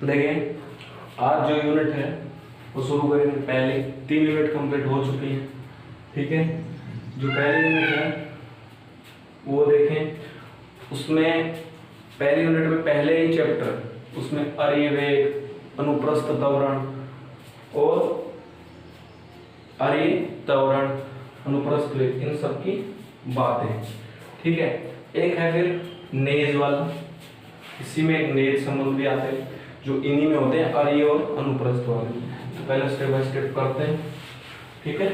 देखिए आज जो यूनिट है वो शुरू करेंगे। पहले 3 यूनिट कंप्लीट हो चुकी हैं, ठीक है। जो पहली यूनिट है वो देखें, उसमें पहली यूनिट में पहले ही चैप्टर उसमें अरिवेग, अनुप्रस्थ त्वरण और अरि त्वरण, अनुप्रस्थ वेग, इन सब की बातें, ठीक है। एक है फिर नेज वाला, इसी में एक नेज संबंध भी आते हैं जो इन्हीं में होते हैं, अरि और अनुप्रस्थ वाले। तो पहले स्टेप बाय स्टेप करते हैं, ठीक है।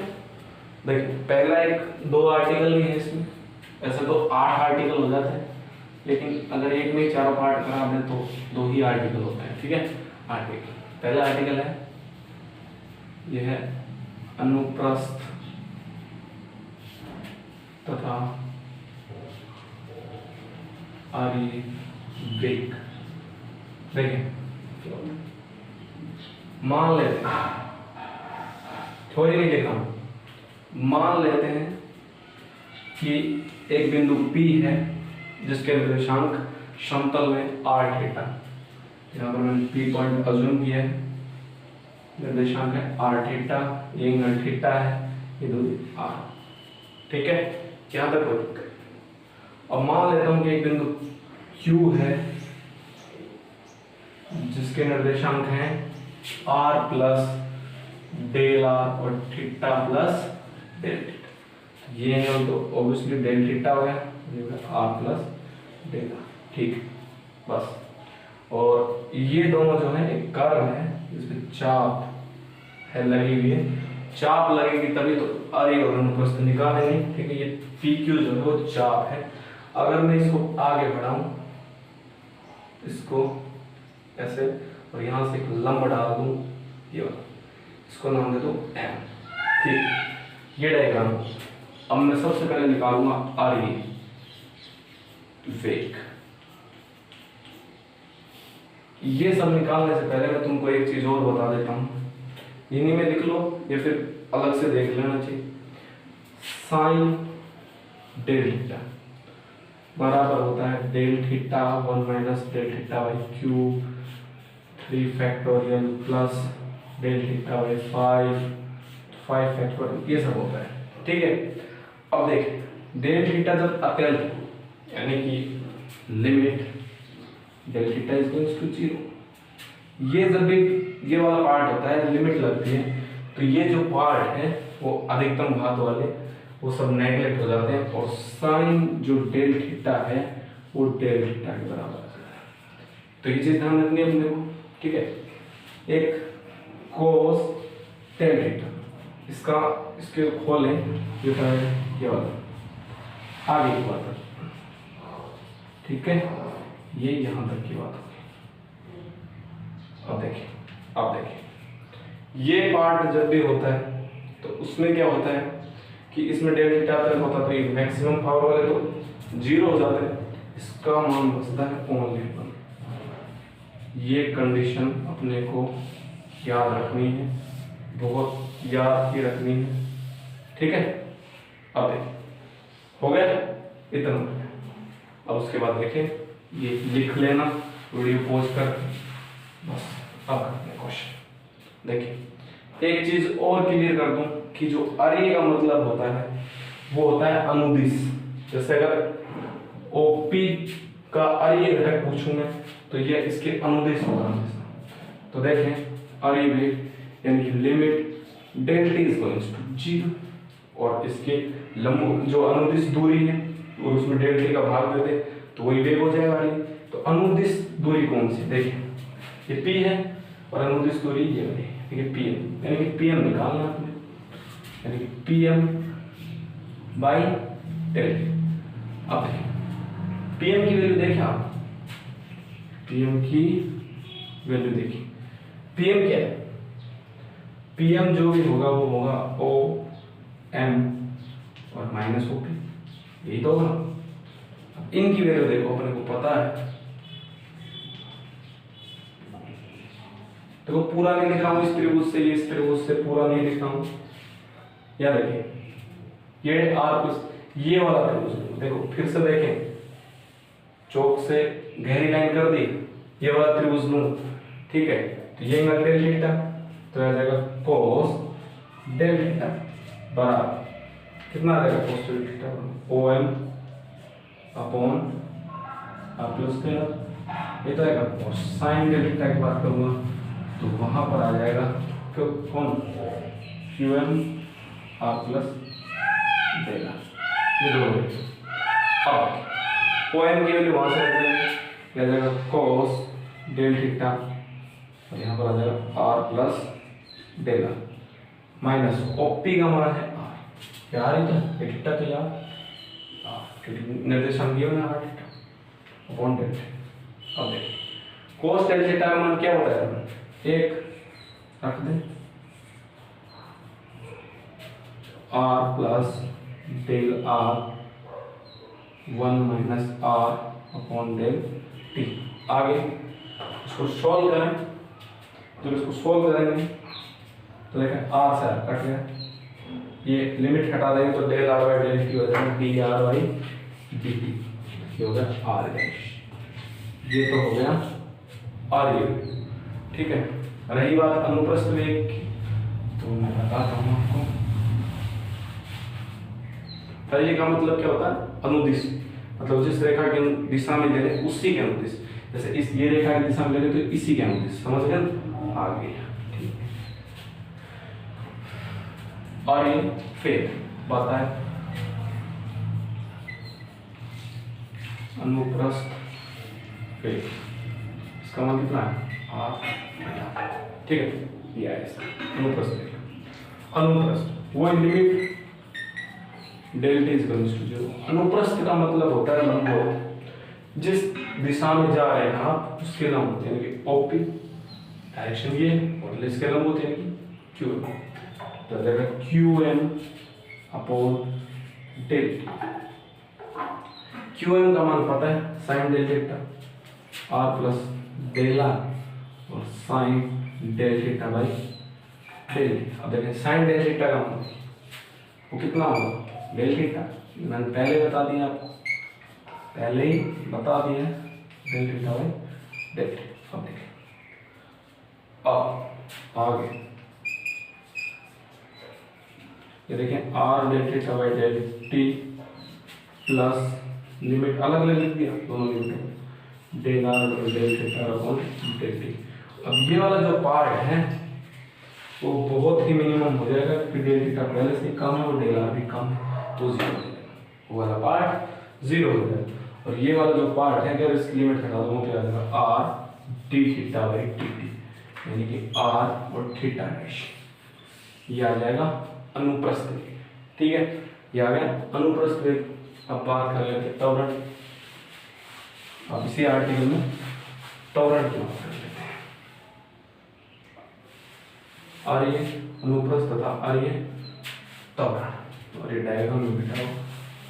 देखिए पहला एक 2 आर्टिकल भी है इसमें, ऐसे तो 8 आर्टिकल हो जाते हैं, लेकिन अगर एक में 4 पार्ट करा दें तो 2 ही आर्टिकल होते हैं, ठीक है। आर्टिकल पहला आर्टिकल है, यह है अनुप्रस्थ तथा अरिवेग। देखिए मान लेते हैं, थोड़ी नहीं लिखा, मान लेते हैं कि एक बिंदु P है जिसके निर्देशांक समतल में r थीटा, यहाँ पर मैंने P पॉइंट अज्यूम किया है, निर्देशांक है r थीटा, ये एंगल थीटा है, ये दूरी r, ठीक है। यहाँ तक कोई दिक्कत। अब मान लेता हूँ कि एक बिंदु Q है जिसके निर्देशांक हैं r प्लस डेल r और थीटा प्लस डेल थीटा। ये एंगल तो ऑब्वियसली डेल थीटा हो गया, r प्लस डेल r, ठीक बस। और ये दोनों जो है एक कर्व है, इसमें चाप है लगी हुई है, चाप लगेगी तभी तो अरि और अनुप्रस्थ निकालेंगे, ठीक है। ये PQ जो है वो चाप है। अगर मैं इसको आगे बढ़ाऊं, इसको ऐसे, और यहां से एक लंब डाल दूं, ये वाला, इसको नाम दे दूं M, ठीक। ये डायग्राम अब मैं सबसे पहले निकालूंगा अरिवेग। ये सब निकालने से पहले मैं तुमको एक चीज और बता देता हूं, इन्हीं में लिख लो या फिर अलग से देख लेना चाहिए। साइन डेल थीटा बराबर होता है del theta 1 minus del theta by cube 3 factorial plus del theta by 5 factorial, ये सब होता है, ठीक है। अब देखें डेल थीटा जब अत्यल्प, यानी कि limit del theta is equals to 0, ये जब भी ये वाला पार्ट होता है, लिमिट लगती है, तो ये जो पार्ट है वो अधिकतम घात वाले वो सब नेगलेक्ट हो जाते हैं, और साइन जो डेल थीटा है वो डेल थीटा के बराबर है। तो ये चीज ध्यान रखनी है अपने को, ठीक है। एक कोस टेन थीटा, इसका इसके खोलें, ये वाला आगे की बात है, ठीक है। ये यहां तक की बात होगी। अब देखिए ये पार्ट जब भी होता है तो उसमें क्या होता है कि इसमें डेल थीटा तक होता है, तो ये मैक्सिमम पावर वाले तो 0 हो जाते हैं, इसका मान बचता है ओनली 1। ये कंडीशन अपने को याद रखनी है, बहुत याद की रखनी है, ठीक है। अब देखिए हो गया इतना। अब उसके बाद देखें, ये लिख लेना वीडियो पॉज कर, बस। अब करते हैं क्वेश्चन। देखिए एक चीज और क्लियर कर दूं कि जो अरि का मतलब होता है वो होता है अनुदिश। जैसे अगर OP का अरि घटक पूछूं मैं तो ये इसके अनुदिश होगा। तो देखें अरिवेग यानी कि limit del t is equals to 0, और इसके लंब जो अनुदिश दूरी है और उसमें डेल t का भाग देते तो वही वेग हो जाएगा। तो अनुदिश दूरी कौन सी, देखिए ये P है और अनुदिश दूरी ये वाली है, PM, यानी कि PM निकालना आपने, यानी कि PM बाई डेल। अब देखिए PM की वैल्यू देखें आप, PM की वैल्यू देखिए, PM क्या है, PM जो भी होगा वो होगा OM और माइनस OP, यही तो होगा। अब इनकी वैल्यू देखो, अपने को पता है, देखो पूरा नहीं लिखा हूं इस त्रिभुज से, इस त्रिभुज से पूरा नहीं लिखा हूं। याद रखिए ये ये वाला त्रिभुज देखो, फिर से देखें, चौक से गहरी लाइन कर दी, ये वाला त्रिभुज लूं, ठीक है, तो ये एंगल डेल थीटा, तो आ जाएगा cos डेल थीटा बराबर कितना आ जाएगा cos del theta OM upon r plus del, ये तो आएगा। और साइन डेल थीटा की बात करूंगा तो वहां पर आ जाएगा कौन QM r प्लस डेल, ये दो हो गए। अब OM की वैल्यू वहां से रख देंगे, आ जाएगा cos डेल थीटा और यहाँ पर आ जाएगा r plus del minus OP का मान है r, यार ही तो थीटा तो यार निर्देशांक दिया ना r theta upon del theta. अब देखिए cos डेल थीटा का मान क्या होता है, एक रख दें r plus del r 1 minus r upon del t। आगे इसको सॉल्व करें, तो इसको सॉल्व करेंगे तो देखें r से r कट गया, ये लिमिट हटा देंगे तो del r by del t हो जाएगा dr बाई dt, ये हो गया r डैश, ये तो हो गया r ये, ठीक है। रही बात अनुप्रस्थ वेग की, तो मैं बताता हूँ आपको। पहले का मतलब क्या होता है, अनुदिश, मतलब जिस रेखा की दिशा में ले रहे उसी के अनुदिश, जैसे इस ये रेखा की दिशा में ले रहे तो इसी के अनुदिश, समझ गए ना, आगे ठीक है। और ये फिर बात है अनुप्रस्थ वेग, इसका मान कितना है r, ठीक है, ये है इसका अनुप्रस्थ वेग। अनुप्रस्थ वो limit del t is to zero. अनुप्रस्थ का मतलब होता है लंबवत, जिस दिशा में जा रहे हैं आप उसके लंबवत, यानी कि OP डायरेक्शन ये और इसके लंबवत यानी कि QM, तो जाएगा QM upon del t. QM का मान पता है sine del theta r plus del r और sine del theta by del t. अब देखें साइन डेल थीटा का मान वो कितना होगा, डेल थीटा, मैंने पहले बता दिया आपको, पहले ही बता दिया del theta by del t. अब देखें अब आगे ये देखें r del theta by del t plus limit अलग अलग लिख दिया दोनों लिमिट, डेल r और del theta upon del t. अब ये वाला जो पार्ट है वो बहुत ही मिनिमम हो जाएगा, क्योंकि डेल थीटा पहले से कम है और डेल r भी कम है, तो जीरो हो जाएगा, वो वाला पार्ट जीरो हो जाएगा। और ये वाला जो पार्ट है अगर इसकी लिमिट हटा दूँ तो आ जाएगा r d theta by dt, यानी कि r और थीटा डैश, ये आ जाएगा अनुप्रस्थ वेग, ठीक है, ये आ गया अनुप्रस्थ वेग। अब बात कर लेते हैं त्वरण, अब इसी आर्टिकल में त्वरण की बात कर लेते हैं। और ये अनुप्रस्थ तथा और ये त्वरण, और ये डायग्राम में बिठाओ,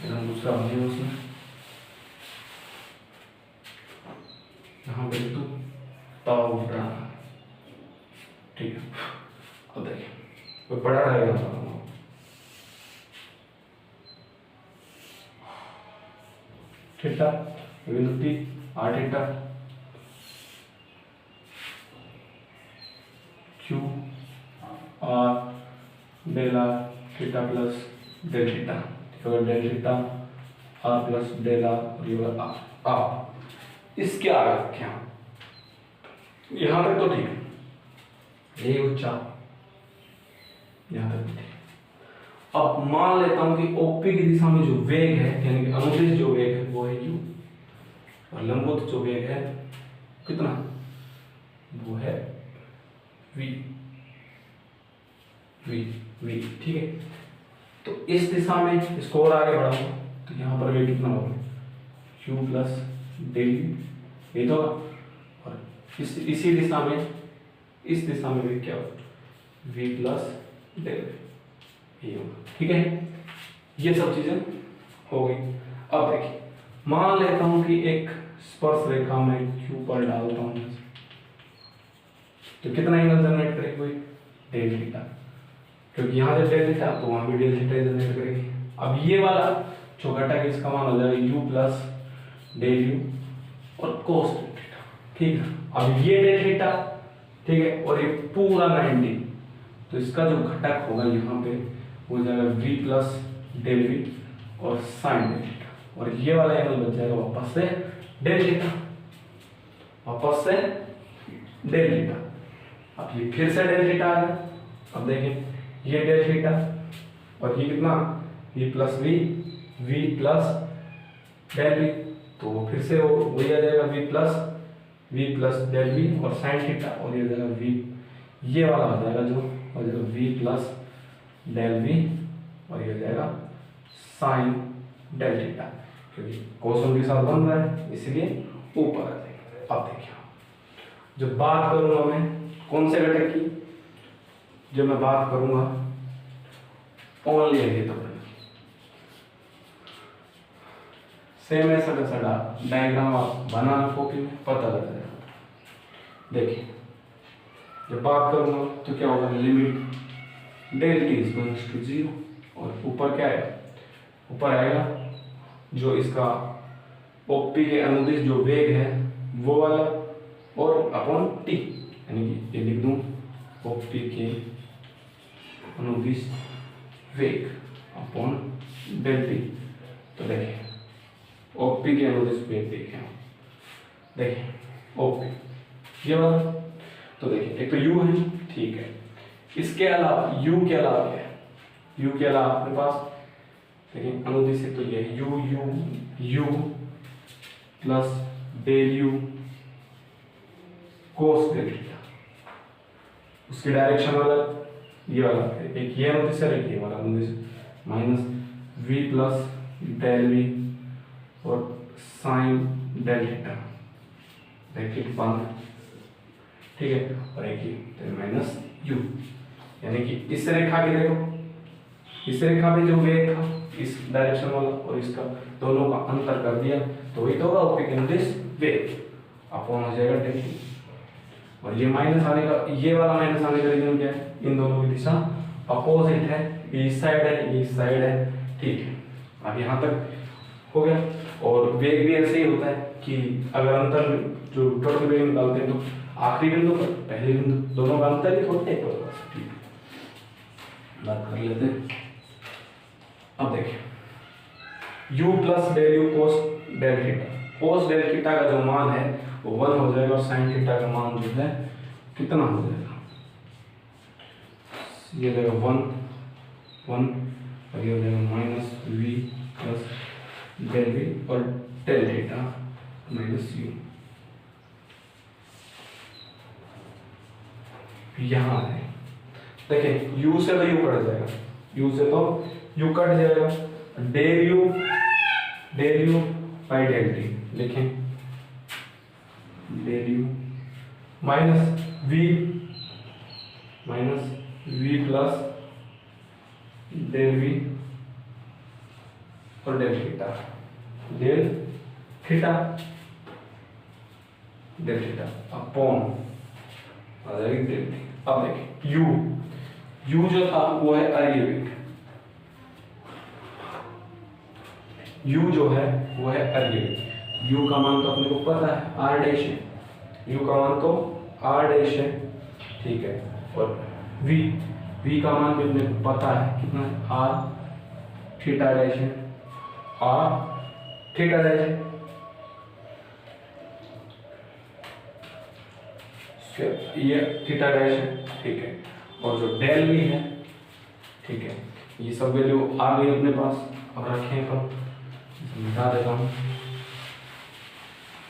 एकदम दूसरा बने उसमें यहाँ बिंदु त्वरण, ठीक है। अब देखिए कोई बड़ा डायग्राम थीटा बिंदु P r थीटा Q r del r theta plus del theta, del theta r plus del r और ये वाला r। अब इसके आगे क्या, यहाँ तक तो ठीक है, यही उच्चा यहाँ तक ठीक। अब मान लेता हूं कि OP की दिशा में जो वेग है, यानी कि अनुदिश जो वेग है वो है u, और लंबवत जो वेग है कितना, वो है v, ठीक है। तो इस दिशा में इसको और आगे बढ़ाऊंगा तो यहाँ पर वेग कितना होगा, u प्लस डेल u, ये तो होगा। और इसी दिशा में, इस दिशा में वेग क्या होगा, v प्लस डेल, ये होगा, ठीक है। ये सब चीजें हो गई। अब देखिए मान लेता हूं कि एक स्पर्श रेखा में Q पर डालता हूं, तो कितना एंगल जनरेट करेगी कोई, डेल थीटा, क्योंकि यहाँ जब डेल थीटा तो वहां भी डेल थीटा जनरेट करेगी। अब ये वाला जो घटक है इसका मान हो जाएगा u प्लस डेल u और कोस थीटा, ठीक है। अब ये डेल थीटा, ठीक है, और ये पूरा 90, तो इसका जो घटक होगा यहाँ पे वो हो जाएगा v प्लस डेल वी और साइन डेल थीटा, और ये वाला एंगल बच जाएगा वापस से डेल थीटा, वापस से डेल थीटा। अब ये फिर से डेल थीटा आ गया। अब देखिए ये डेल थीटा और ये कितना v plus v plus del v, तो वो फिर से वो वही आ जाएगा v प्लस डेल वी और साइन थीटा, और ये हो जाएगा v, ये वाला हो जाएगा जो हो जाएगा v प्लस डेल वी और ये हो जाएगा साइन डेल थीटा, क्योंकि कोस के साथ बन रहा है इसलिए ऊपर आ जाएगा। अब देखिए जो बात करूंगा मैं कौन से घटक की, जो मैं बात करूंगा ओनली है, तो सेम ऐसा का सारा डायग्राम आप बनाना कॉपी में पता लग जाएगा। देखिए जब बात करूंगा तो क्या होगा, limit del t is going to 0, और ऊपर क्या है, ऊपर आएगा जो इसका ओपी के अनुदिश जो वेग है वो वाला, और अपॉन टी, यानी कि ये लिख दूं ओपी के अनुदिश वेग अपॉन डेल टी। तो देखिए ओपी के अनुदिश वेग देखिए ओपी ये वाला, तो देखिए एक तो यू है, ठीक है, इसके अलावा यू के अलावा क्या है, यू के अलावा अपने पास देखिए अनुदिश है, तो ये u plus del u cos del theta, उसकी डायरेक्शन वाला ये वाला, एक ये अनुदिश है, एक ये वाला अनुदिश, minus v plus del we और साइन डेल थीटा, ब्रैकेट बंद, ठीक है, और एक ये माइनस यू, यानी कि इस रेखा के देखो, इस रेखा पे जो वेग था इस डायरेक्शन वाला और इसका दोनों का अंतर कर दिया, तो वही तो होगा ओपी के अनुदिश वेग अपॉन हो जाएगा डेल टी, और ये माइनस आने का, ये वाला माइनस आने का रीजन क्या है, इन दोनों की दिशा अपोजिट है, ये इस साइड है, ये इस साइड है, ठीक है। अब यहाँ तक हो गया, और वेग भी ऐसे ही होता है कि अगर अंतर जो टोटल वेग निकालते हैं तो आखिरी बिंदु पर पहले बिंदु दोनों का अंतर ही होता है, ठीक है, बात कर लेते हैं। अब देखिए u plus del u cos del theta, cos del theta का जो मान है वो 1 हो जाएगा, और साइन थीटा का मान जो है कितना हो जाएगा, ये हो जाएगा 1 और ये हो जाएगा minus v plus del we और डेल थीटा माइनस यू, यहाँ है देखिए u से तो u कट जाएगा, u से तो u कट जाएगा, del u by del T लिखें, del u minus v plus del we और डेल थीटा अपॉन आ जाएगी डेल टी। अब देखिए u जो था वो है अरीय वेग, u जो है वो है अरीय वेग, u का मान तो अपने को पता है r डैश है, u का मान तो r डैश है, ठीक है, और v का मान भी अपने को पता है कितना है, r थीटा डैश है, r थीटा डैश है, ये थीटा डैश है, ठीक है, और जो डेल भी है, ठीक है, ये सब वैल्यू आ गई अपने पास। अब रखें तो मिटा देता हूँ,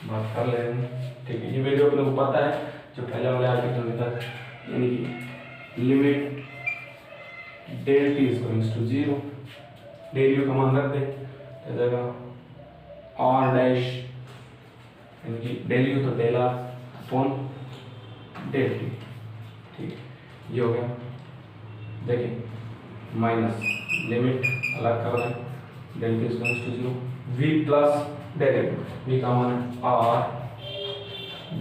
बात कर ले रहे हैं, ठीक है, ये वैल्यू अपने को पता है जो पहले वाले आर्टिकल में था, यानी कि limit del t is going to 0, del u का मान रख दे तो जाएगा r डैश, यानी कि डेल यू तो del r upon del t, ठीक है, ये हो गया। देखिए माइनस लिमिट अलग कर रहे हैं, del t is going to 0, v plus del v का मान r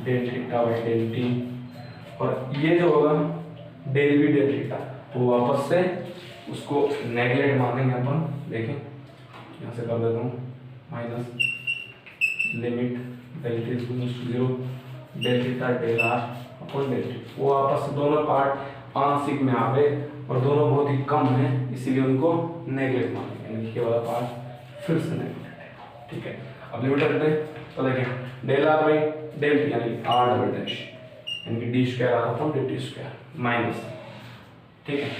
del theta by del t, और ये जो होगा डेल वी डेल थीटा वो वापस से उसको नेगलेक्ट मानेंगे अपन, देखें यहाँ से कर देता हूँ, minus limit del t is going to 0, del theta del r upon del t. वो आपस दोनों पार्ट आंशिक में आ गए और दोनों बहुत ही कम है, इसीलिए उनको नेगलेक्ट मानेंगे, यानी ये वाला पार्ट फिर से नेगलेक्ट है। ठीक है, अब लिमिट रखते हैं तो देखें del r by del t यानी आर डबल डैश यानी कि D square are upon D T square minus, ठीक है,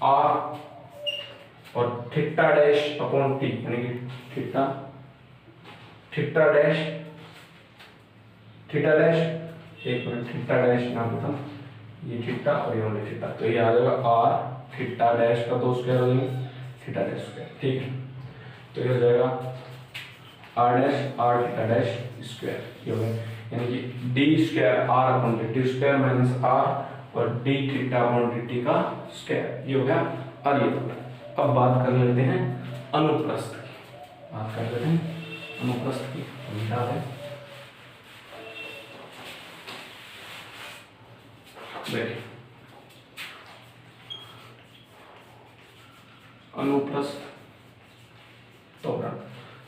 आर और थीटा डैश अपॉन टी यानी कि थीटा डैश एक मिनट थीटा डैश यहाँ पे था, ये थीटा और ये थीटा, तो ये आ जाएगा आर थीटा डैश का 2 स्क्वायर हो जाएंगे थीटा डैश स्क्वायर। ठीक है, तो ये हो जाएगा R dash are theta dash square, ये हो गया यानी कि D square are upon D T square minus R और D theta upon D T का स्क्वायर, ये हो गया। और ये अब बात कर लेते हैं अनुप्रस्थ की, बात कर लेते हैं अनुप्रस्थ की। मिटा है देखिए अनुप्रस्थ त्वरण,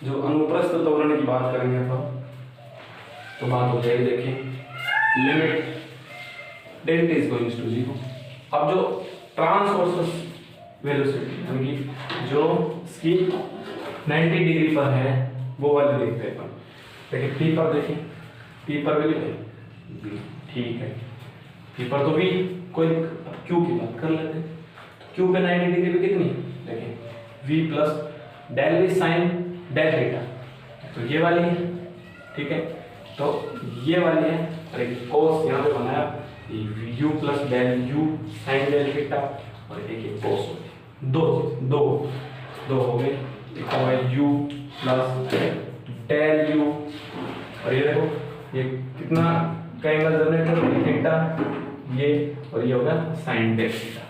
जो अनुप्रस्थ त्वरण की बात करेंगे तो बात हो जाएगी, देखिए limit del t is going to 0। अब जो ट्रांसवर्स वेलोसिटी यानी कि जो इसकी 90 डिग्री पर है वो वाले देखते हैं अपन। देखिए पी पर, देखिए पी पर वैल्यू है, ठीक है, पी पर तो भी कोई, क्यू की बात कर लेते हैं, तो क्यू पे 90 डिग्री पे कितनी, देखिए v plus del v sine del theta, तो ये वाली है, ठीक है, तो ये वाली है, और एक कोस यहाँ पे बनाया u plus del u sine del theta, और एक ये कोस हो गई, दो हो गए, एक हो गया u प्लस डेल u, और ये देखो ये कितना का एंगल जनरेट हो थीटा, ये और ये होगा साइन डेल थीटा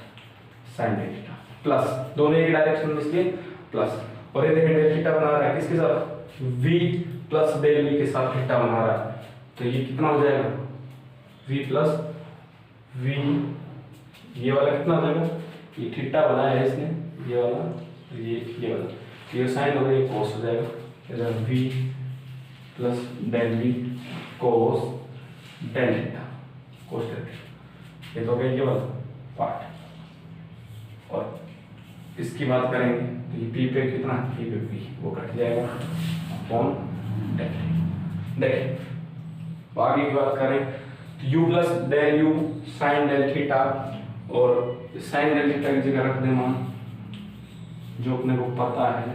प्लस, दोनों एक डायरेक्शन में इसलिए प्लस, और ये देखिए डेल थीटा बना रहा है किसके साथ, v प्लस डेल v के साथ थीटा बना रहा है, तो ये कितना हो जाएगा v प्लस v, ये वाला कितना हो जाएगा, ये थीटा बनाया है इसने, ये वाला ये वाला, ये साइन हो गया, ये कोस हो जाएगा, v प्लस डेल v कोस del theta, cos del theta, ये तो हो गया ये वाला पार्ट। और इसकी बात करेंगे तो ये p पे कितना, p पे v, वो कट जाएगा अपॉन डेल। देखिए आगे की बात करें तो u plus del u sine del theta, और साइन डेल थीटा की जगह रख दें मान जो अपने को पता है,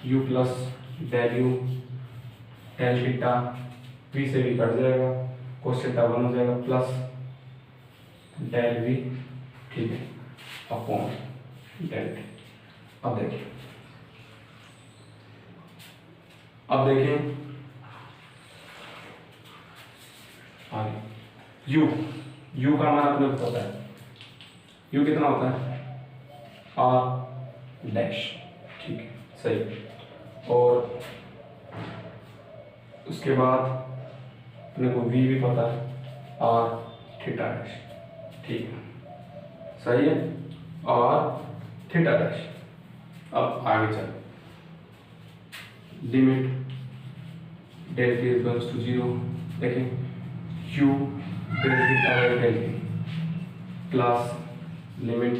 u plus del u del theta, v से भी कट जाएगा, कोस थीटा 1 हो जाएगा प्लस डेल v, ठीक है, अपॉन डेल टी। अब देखिए आगे u का मान अपने को पता है, u कितना होता है r डैश, ठीक है सही, और उसके बाद अपने को v भी पता है r थीटा डैश, ठीक है सही है, और थीटा डैश। अब आगे चल, limit del t is going to 0, देखिए q del theta by del t plus limit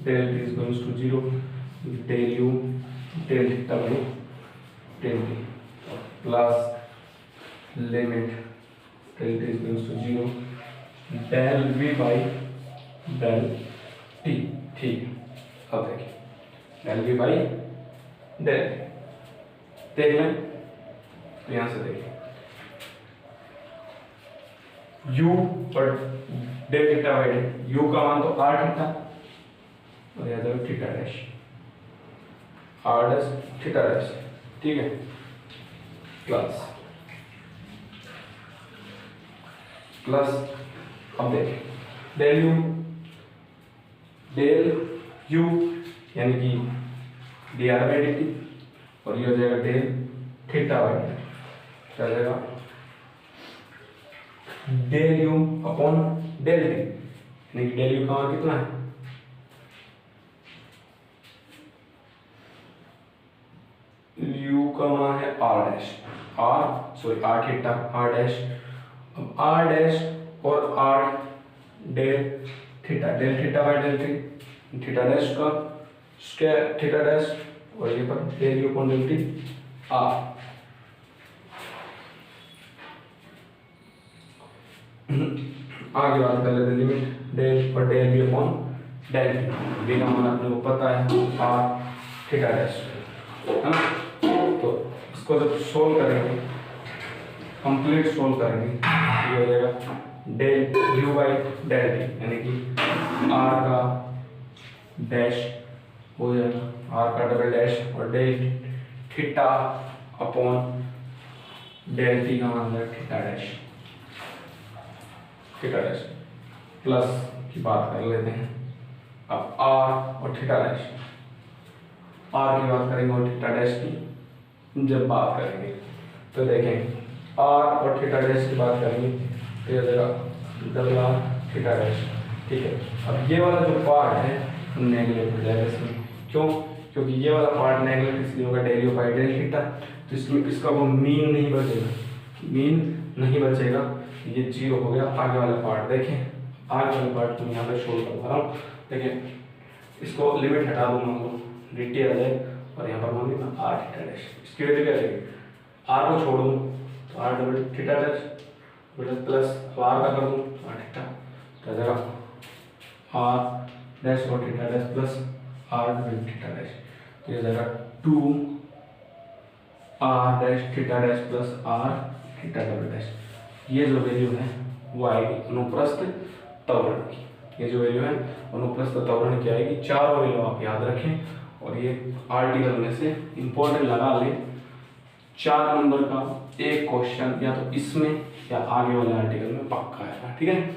del t is going to 0 del u del theta by del t plus limit del t is going to 0 del v by del t, ठीक है। अब देखिए del v by del, देख लें तो यहां से देखिए u और del theta by del, u का मान तो r थीटा और यह जाएगा theta dash, r dash theta dash, ठीक है, प्लस अब देखिए डेल u यानी कि d r by d t, और ये हो जाएगा डेल थीटा बाई डेल, क्या जाएगा del u upon del t, यानी कि डेल u का मान कितना है, यू का मान है r dash, are theta r dash. अब आर डैश और r del theta by del theta dash का स्क्वायर थीटा डैश, और ये पर del u upon del t r. आगे बात कर लेते हैं लिमिट डेल और del b upon del t. B का मान अपने को पता है आर थीटा डैश है ना। तो इसको जब सोल्व करेंगे, कंप्लीट सोल्व करेंगे, ये हो जाएगा del u by del t, यानी कि आर का डैश हो जाएगा आर का डबल डैश और del theta upon del t का मान है थीटा डैश प्लस की बात कर लेते हैं। अब आर और थीटा डैश, आर की बात करेंगे और थीटा डैश की जब बात करेंगे तो देखें आर और थीटा डैश की बात करेंगे तो यह जगह डबल आर थीटा डैश, ठीक है। अब ये वाला जो पार्ट है नेगलेक्ट हो जाएगा इसमें, क्यों? क्योंकि ये वाला पार्ट नेगलेक्ट इसलिए होगा del u by del theta, तो इसमें इसका वो मीन नहीं बचेगा, ये जीरो हो गया। आगे वाला पार्ट देखें, आगे वाले पार्ट को यहाँ पे शोल्ड करवा रहा हूँ। देखें इसको लिमिट हटा दूँ, मान लो डी टी आ जाए और यहाँ पर मान लो आर थीटा डैश, इसकी वैल्यू क्या रहेगी? आर को छोड़ दूँ तो r double theta dash plus r का कर दूँ तो आर थीटा, तो जगह आर डैश और theta dash plus r double theta dash, तो ये जगह 2 r dash theta dash plus r theta double dash. ये जो वैल्यू है वो आएगी अनुप्रस्थ त्वरण की, ये जो वैल्यू है अनुप्रस्थ त्वरण की आएगी। चारों वैल्यू आप याद रखें और ये आर्टिकल में से इंपॉर्टेंट लगा लें। 4 नंबर का एक क्वेश्चन या तो इसमें या आगे वाले आर्टिकल में पक्का है, ठीक है।